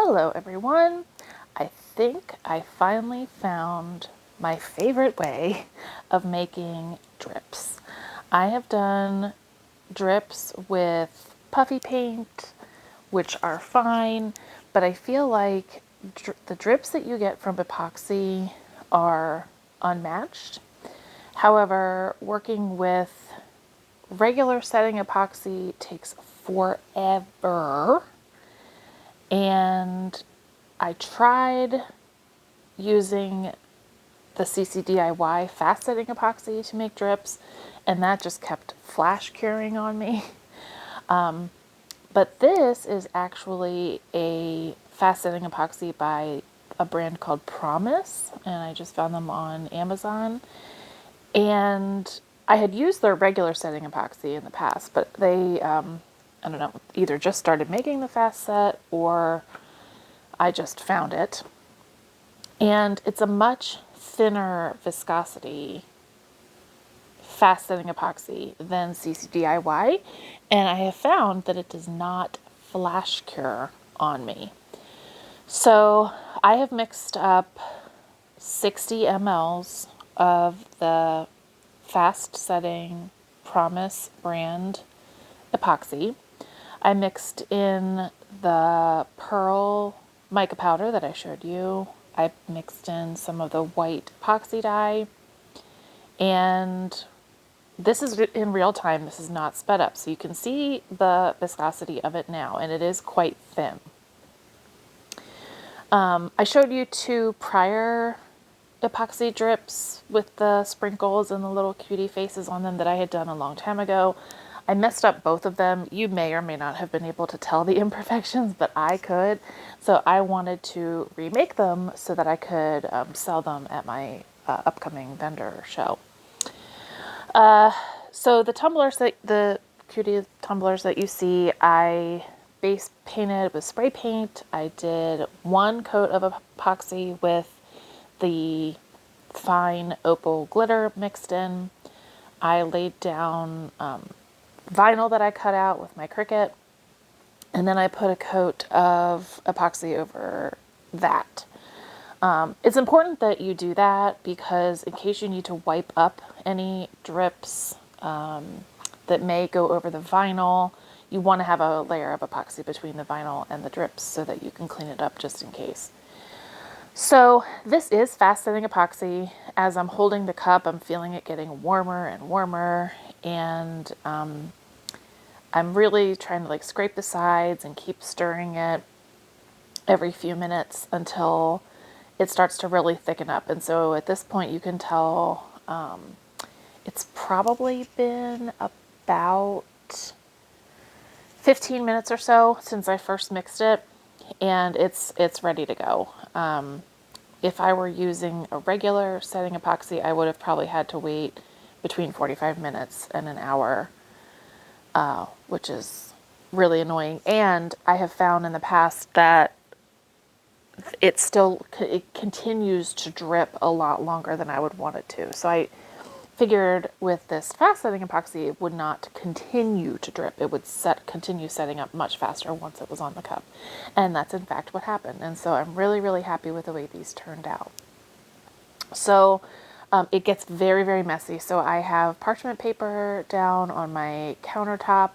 Hello everyone! I think I finally found my favorite way of making drips. I have done drips with puffy paint, which are fine, but I feel like the drips that you get from epoxy are unmatched. However, working with regular setting epoxy takes forever. And I tried using the CCDIY fast setting epoxy to make drips, and that just kept flash curing on me. But this is actually a fast setting epoxy by a brand called Promise, and I just found them on Amazon. And I had used their regular setting epoxy in the past, but they, I don't know, either just started making the fast set or I just found it. And it's a much thinner viscosity fast setting epoxy than CCDIY. And I have found that it does not flash cure on me. So I have mixed up 60 mLs of the fast setting Promise brand epoxy. I mixed in the pearl mica powder that I showed you. I mixed in some of the white epoxy dye, and this is in real time. This is not sped up, so you can see the viscosity of it now, and it is quite thin. I showed you two prior epoxy drips with the sprinkles and the little cutie faces on them that I had done a long time ago. I messed up both of them. You may or may not have been able to tell the imperfections, but I could. So I wanted to remake them so that I could sell them at my upcoming vendor show. So the tumblers, the cutie tumblers that you see, I base painted with spray paint. I did one coat of epoxy with the fine opal glitter mixed in. I laid down vinyl that I cut out with my Cricut, and then I put a coat of epoxy over that. It's important that you do that because in case you need to wipe up any drips that may go over the vinyl, you want to have a layer of epoxy between the vinyl and the drips so that you can clean it up just in case. So this is fast setting epoxy. As I'm holding the cup, I'm feeling it getting warmer and warmer, and I'm really trying to scrape the sides and keep stirring it every few minutes until it starts to really thicken up. And so at this point you can tell it's probably been about 15 minutes or so since I first mixed it, and it's ready to go. If I were using a regular setting epoxy, I would have probably had to wait between 45 minutes and an hour, which is really annoying. And I have found in the past that it continues to drip a lot longer than I would want it to. So I figured with this fast setting epoxy, it would not continue to drip. It would continue setting up much faster once it was on the cup. And that's in fact what happened. And so I'm really, really happy with the way these turned out. So it gets very, very messy. So I have parchment paper down on my countertop.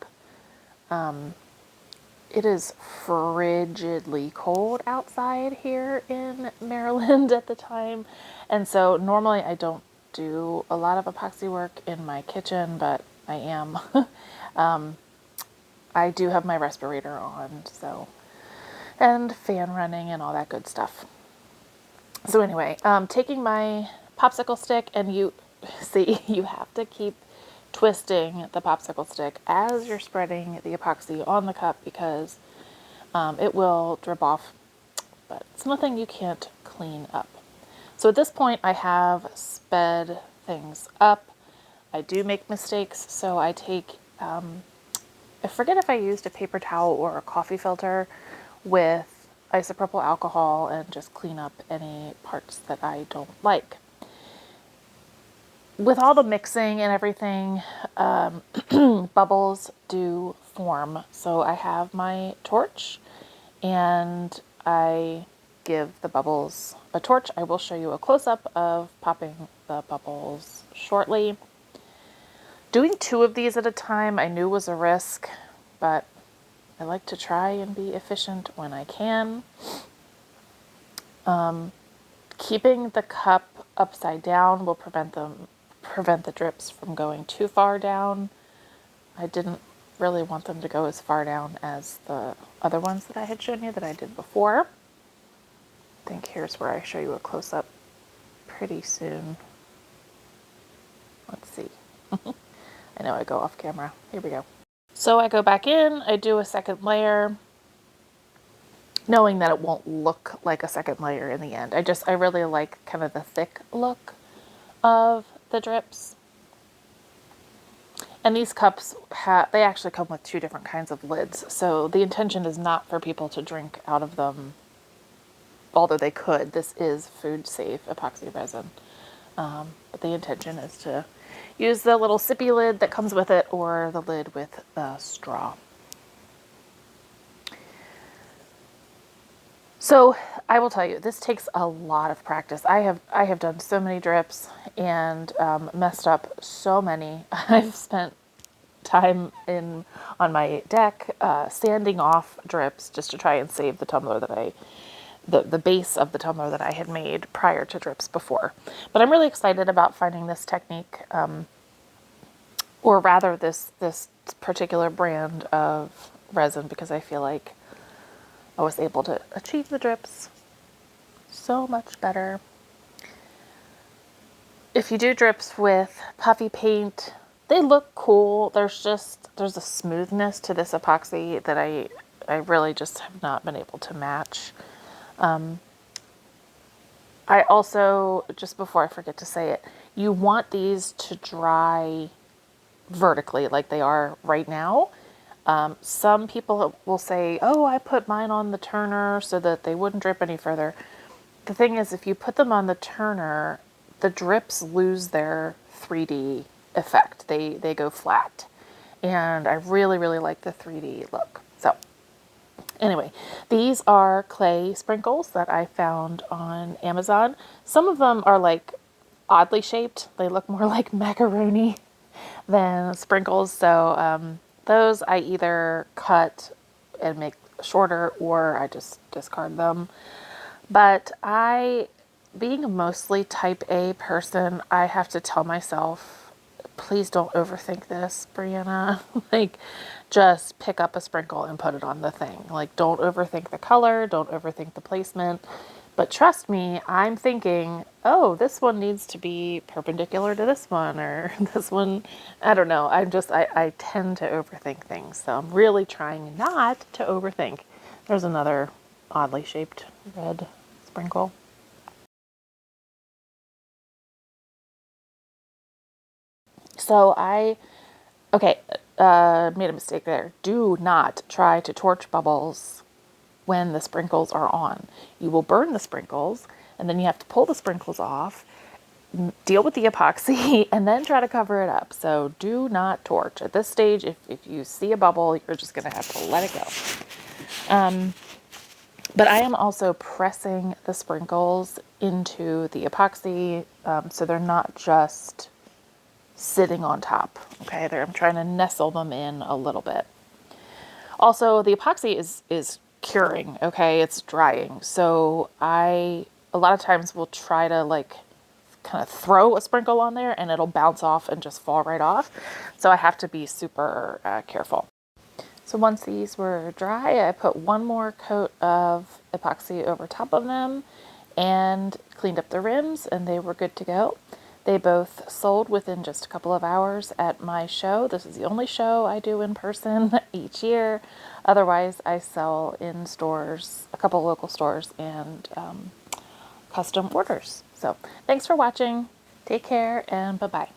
It is frigidly cold outside here in Maryland at the time. And so normally I don't do a lot of epoxy work in my kitchen, but I am. I do have my respirator on, so, and fan running and all that good stuff. So anyway, taking my popsicle stick, and you see, you have to keep twisting the popsicle stick as you're spreading the epoxy on the cup because it will drip off, but it's nothing you can't clean up. So at this point I have sped things up. I do make mistakes, so I take, I forget if I used a paper towel or a coffee filter with isopropyl alcohol and just clean up any parts that I don't like. With all the mixing and everything, bubbles do form. So I have my torch and I give the bubbles a torch. I will show you a close-up of popping the bubbles shortly. Doing 2 of these at a time I knew was a risk, but I like to try and be efficient when I can. Keeping the cup upside down will prevent the drips from going too far down. I didn't really want them to go as far down as the other ones that I had shown you that I did before. I think here's where I show you a close-up pretty soon. Let's see. I know I go off camera. Here we go. So I go back in, I do a second layer, knowing that it won't look like a second layer in the end. I really like kind of the thick look of the drips. And these cups, they actually come with 2 different kinds of lids. So the intention is not for people to drink out of them, although they could. This is food safe epoxy resin. But the intention is to use the little sippy lid that comes with it or the lid with the straw. So I will tell you, this takes a lot of practice. I have done so many drips and messed up so many. I've spent time on my deck sanding off drips just to try and save the tumbler that the base of the tumbler that I had made prior to drips before. But I'm really excited about finding this technique, or rather this particular brand of resin, because I feel like I was able to achieve the drips so much better. If you do drips with puffy paint, they look cool. There's a smoothness to this epoxy that I really just have not been able to match. I also, just before I forget to say it, you want these to dry vertically like they are right now. Some people will say, oh, I put mine on the turner so that they wouldn't drip any further. The thing is, if you put them on the turner, the drips lose their 3D effect. They go flat. And I really, really like the 3D look. So anyway, these are clay sprinkles that I found on Amazon. Some of them are like oddly shaped. They look more like macaroni than sprinkles. So those I either cut and make shorter or I just discard them. But being a mostly type A person, I have to tell myself, please don't overthink this, Brianna. Like, just pick up a sprinkle and put it on the thing. Like, don't overthink the color, don't overthink the placement. But trust me, I'm thinking, oh, this one needs to be perpendicular to this one, or this one, I don't know. I tend to overthink things. So I'm really trying not to overthink. There's another oddly shaped red sprinkle. So made a mistake there. Do not try to torch bubbles when the sprinkles are on. You will burn the sprinkles, and then you have to pull the sprinkles off, deal with the epoxy, and then try to cover it up. So do not torch. At this stage, if you see a bubble, you're just going to have to let it go. But I am also pressing the sprinkles into the epoxy, so they're not just sitting on top. Okay, I'm trying to nestle them in a little bit. Also, the epoxy is curing, okay? It's drying. So a lot of times will try to like kind of throw a sprinkle on there and it'll bounce off and just fall right off. So I have to be super careful. So once these were dry, I put one more coat of epoxy over top of them and cleaned up the rims, and they were good to go. They both sold within just a couple of hours at my show. This is the only show I do in person each year. Otherwise, I sell in stores, a couple local stores, and custom orders. So thanks for watching. Take care and bye-bye.